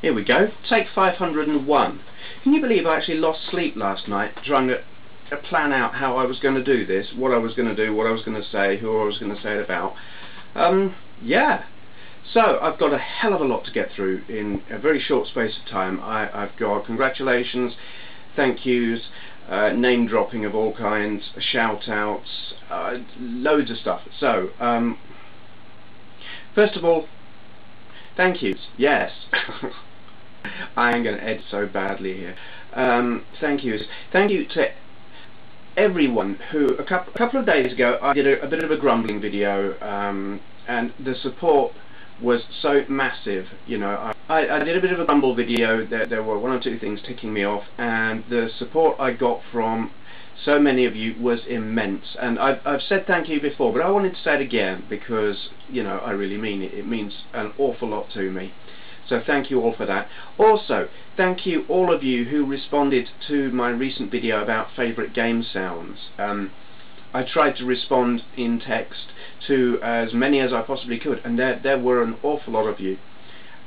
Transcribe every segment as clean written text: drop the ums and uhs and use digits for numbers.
Here we go, take 501. Can you believe I actually lost sleep last night trying to plan out how I was going to do this, what I was going to do, what I was going to say, who I was going to say it about. Yeah. So I've got a hell of a lot to get through in a very short space of time. I've got congratulations, thank yous, name dropping of all kinds, shout outs, loads of stuff. So first of all, thank yous. Yes. I am going to edit so badly here. Thank yous. Thank you to everyone who a couple of days ago I did a bit of a grumbling video, and the support was so massive. You know, I did a bit of a grumble video. There were one or two things ticking me off, and the support I got from so many of you was immense. And I've said thank you before, but I wanted to say it again because, you know, I really mean it. It means an awful lot to me. So thank you all for that. Also, thank you all of you who responded to my recent video about favourite game sounds. I tried to respond in text to as many as I possibly could, and there were an awful lot of you.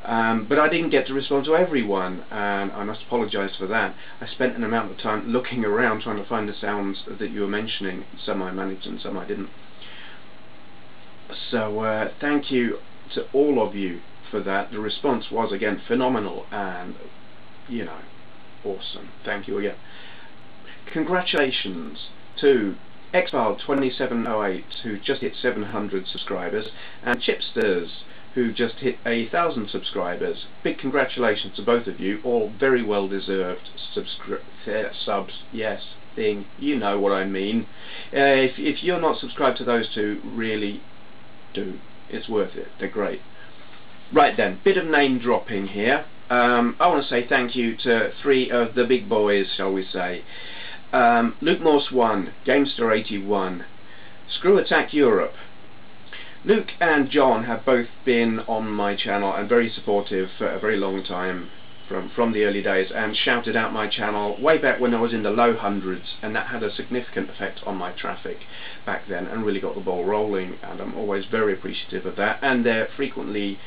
But I didn't get to respond to everyone, and I must apologise for that. I spent an amount of time looking around trying to find the sounds that you were mentioning. Some I managed and some I didn't. So thank you to all of you for that. The response was again phenomenal and, you know, awesome. Thank you again. Congratulations to Xfile2708 who just hit 700 subscribers, and Chipsters who just hit 1,000 subscribers. Big congratulations to both of you, all very well deserved subs. Yes, thing, you know what I mean. If you're not subscribed to those two, really do. It's worth it. They're great. Right then, bit of name dropping here. I want to say thank you to three of the big boys, shall we say. Luke Morse 1, Gamester81, Screw Attack Europe. Luke and John have both been on my channel and very supportive for a very long time, from the early days, and shouted out my channel way back when I was in the low hundreds, and that had a significant effect on my traffic back then and really got the ball rolling, and I'm always very appreciative of that. And they're frequently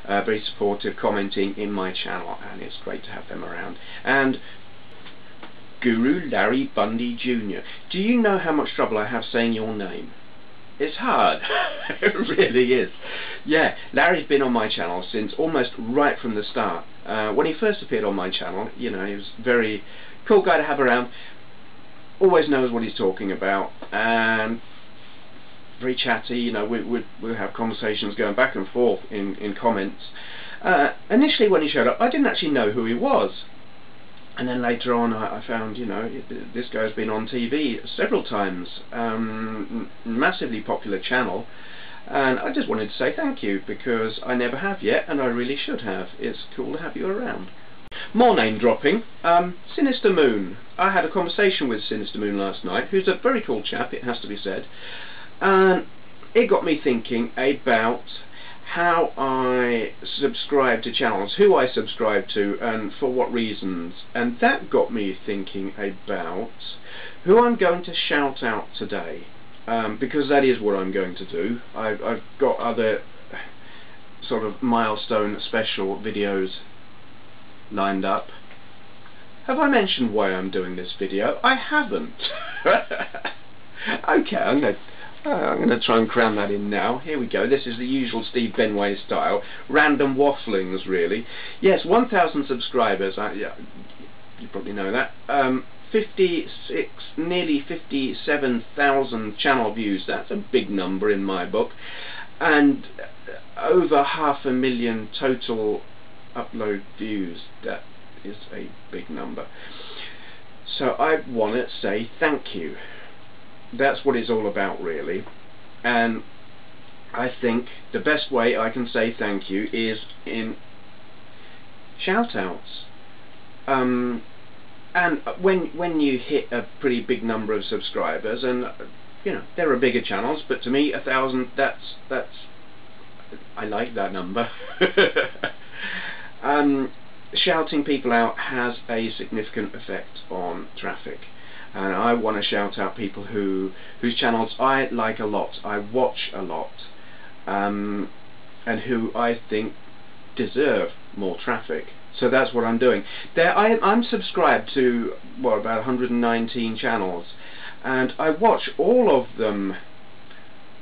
very supportive, commenting in my channel, and it's great to have them around. And Guru Larry Bundy Jr. Do you know how much trouble I have saying your name? It's hard. It really is. Yeah, Larry's been on my channel since almost right from the start. When he first appeared on my channel, you know, he was a very cool guy to have around, always knows what he's talking about, and very chatty. You know, we'll have conversations going back and forth in comments. Initially when he showed up, I didn't actually know who he was. And then later on I found, you know, this guy's been on TV several times, massively popular channel, and I just wanted to say thank you, because I never have yet, and I really should have. It's cool to have you around. More name dropping. Sinister Moon. I had a conversation with Sinister Moon last night, who's a very cool chap, it has to be said, and it got me thinking about how I subscribe to channels, who I subscribe to, and for what reasons. And that got me thinking about who I'm going to shout out today, because that is what I'm going to do. I've got other sort of milestone special videos lined up. Have I mentioned why I'm doing this video? I haven't. Okay, I'm going to try and cram that in now. Here we go. This is the usual Steve Benway style. Random wafflings, really. Yes, 1,000 subscribers. Yeah, you probably know that. 56, nearly 57,000 channel views. That's a big number in my book. And over 500,000 total upload views. That is a big number. So I want to say thank you. That's what it's all about, really. And I think the best way I can say thank you is in shout-outs. And when you hit a pretty big number of subscribers, and you know, there are bigger channels, but to me 1,000, that's I like that number. Shouting people out has a significant effect on traffic. And I want to shout out people whose channels I like a lot, I watch a lot, and who I think deserve more traffic. So that's what I'm doing. I'm subscribed to, what, about 119 channels, and I watch all of them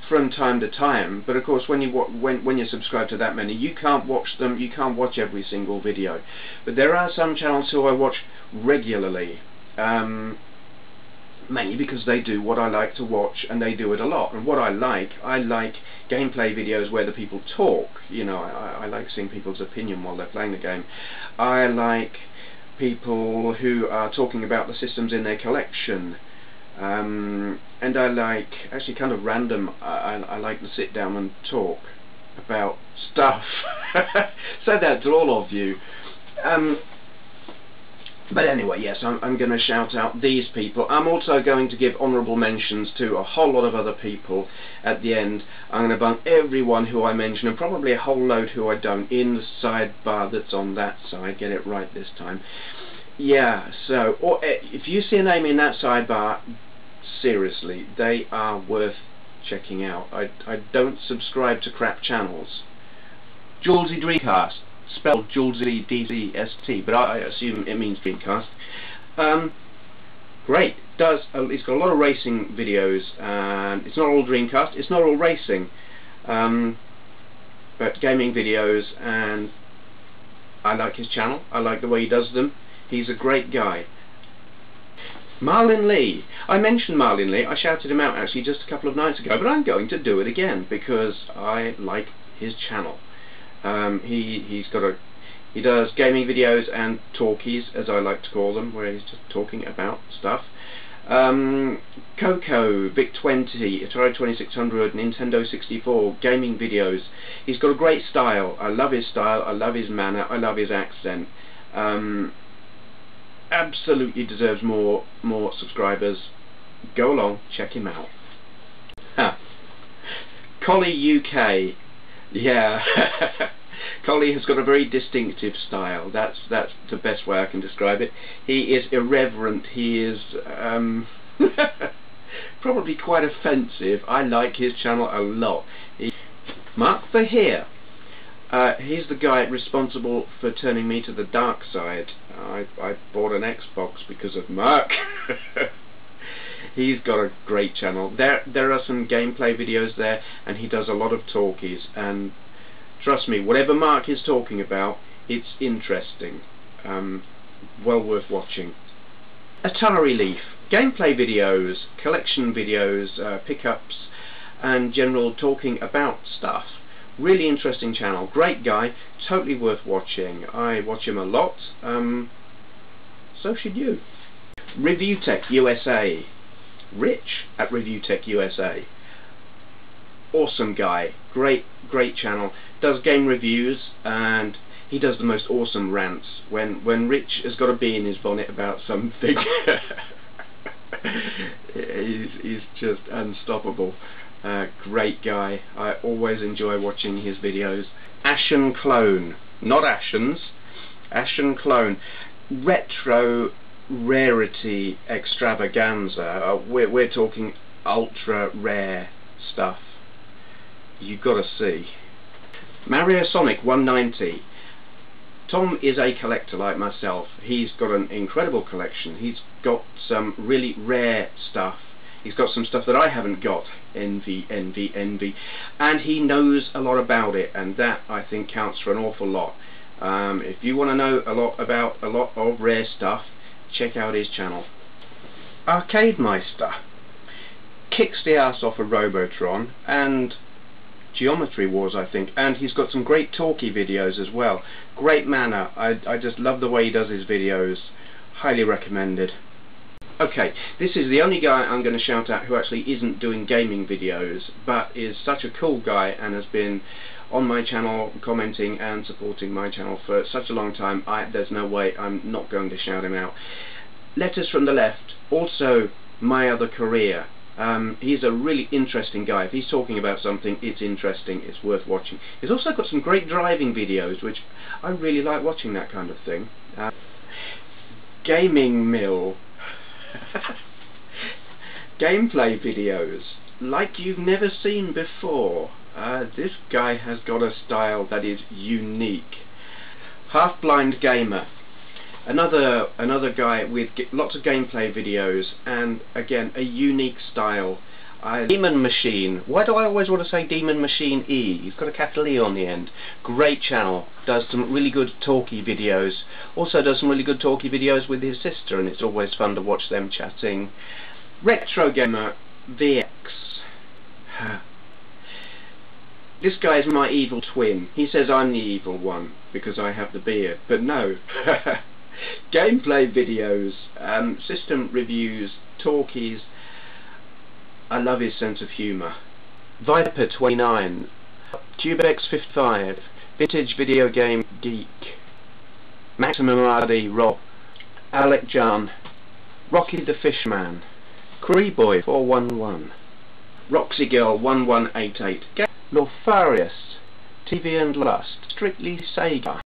from time to time. But of course, when you subscribe to that many, you can't watch them. You can't watch every single video. But there are some channels who I watch regularly, mainly because they do what I like to watch, and they do it a lot. And what I like gameplay videos where the people talk. You know, I like seeing people's opinion while they're playing the game. I like people who are talking about the systems in their collection. And I like, actually kind of random, I like to sit down and talk about stuff. Say that to all of you. But anyway, yes, I'm going to shout out these people. I'm also going to give honourable mentions to a whole lot of other people at the end. I'm going to bump everyone who I mention, and probably a whole load who I don't, in the sidebar that's on that side. Get it right this time. Yeah, so, or if you see a name in that sidebar, seriously, they are worth checking out. I don't subscribe to crap channels. Julesy Dreamcast, spelled Julesy D-Z-S-T, but I assume it means Dreamcast. Great. It's got a lot of racing videos, and it's not all Dreamcast, it's not all racing, but gaming videos, and I like his channel. I like the way he does them. He's a great guy. Marlin Lee. I mentioned Marlin Lee. I shouted him out actually just a couple of nights ago, but I'm going to do it again because I like his channel. He does gaming videos and talkies, as I like to call them, where he's just talking about stuff. Coco, Vic-20, Atari 2600, Nintendo 64, gaming videos. He's got a great style. I love his style, I love his manner, I love his accent. Absolutely deserves more subscribers. Go along, check him out. Collie UK. Yeah. Collie has got a very distinctive style. That's the best way I can describe it. He is irreverent. He is probably quite offensive. I like his channel a lot. Mark Verheer. He's the guy responsible for turning me to the dark side. I bought an Xbox because of Mark. He's got a great channel. There are some gameplay videos there, and he does a lot of talkies, and trust me, whatever Mark is talking about, it's interesting. Well worth watching. Atari Leaf. Gameplay videos, collection videos, pickups, and general talking about stuff. Really interesting channel. Great guy. Totally worth watching. I watch him a lot. So should you. Review Tech USA. Rich at Review Tech USA. Awesome guy. Great channel. Does game reviews, and he does the most awesome rants. When Rich has got a bee in his bonnet about something, he's just unstoppable. Great guy. I always enjoy watching his videos. Ashen Clone, not Ashens, Ashen Clone. Retro rarity extravaganza. We're talking ultra rare stuff. You've got to see. Mario Sonic 190. Tom is a collector like myself. He's got an incredible collection. He's got some really rare stuff. He's got some stuff that I haven't got. Envy. And he knows a lot about it, and that, I think, counts for an awful lot. If you want to know a lot about a lot of rare stuff, check out his channel. Arcade Meister kicks the ass off of Robotron and Geometry Wars, I think, and he's got some great talky videos as well. Great manner. I just love the way he does his videos. Highly recommended. Okay, this is the only guy I'm going to shout out who actually isn't doing gaming videos, but is such a cool guy and has been on my channel commenting and supporting my channel for such a long time. There's no way I'm not going to shout him out. Letters from the Left, also My Other Career. He's a really interesting guy. If he's talking about something, it's interesting, it's worth watching. He's also got some great driving videos, which I really like watching that kind of thing. Gaming Mill. Gameplay videos like you've never seen before. This guy has got a style that is unique. Half Blind Gamer, another guy with lots of gameplay videos, and again a unique style. Demon Machine. Why do I always want to say Demon Machine E? He's got a capital E on the end. Great channel. Does some really good talkie videos. Also does some really good talkie videos with his sister, and it's always fun to watch them chatting. Retro Gamer VX. This guy is my evil twin. He says I'm the evil one because I have the beard, but no. Gameplay videos, system reviews, talkies. I love his sense of humour. Viper29, TubeX55, Vintage Video Game Geek, Maximum RD Rob, Alec John, Rocky the Fishman, Creeboy 411, Roxy Girl 1188, Lorfarius, TV and Lust, Strictly Sega.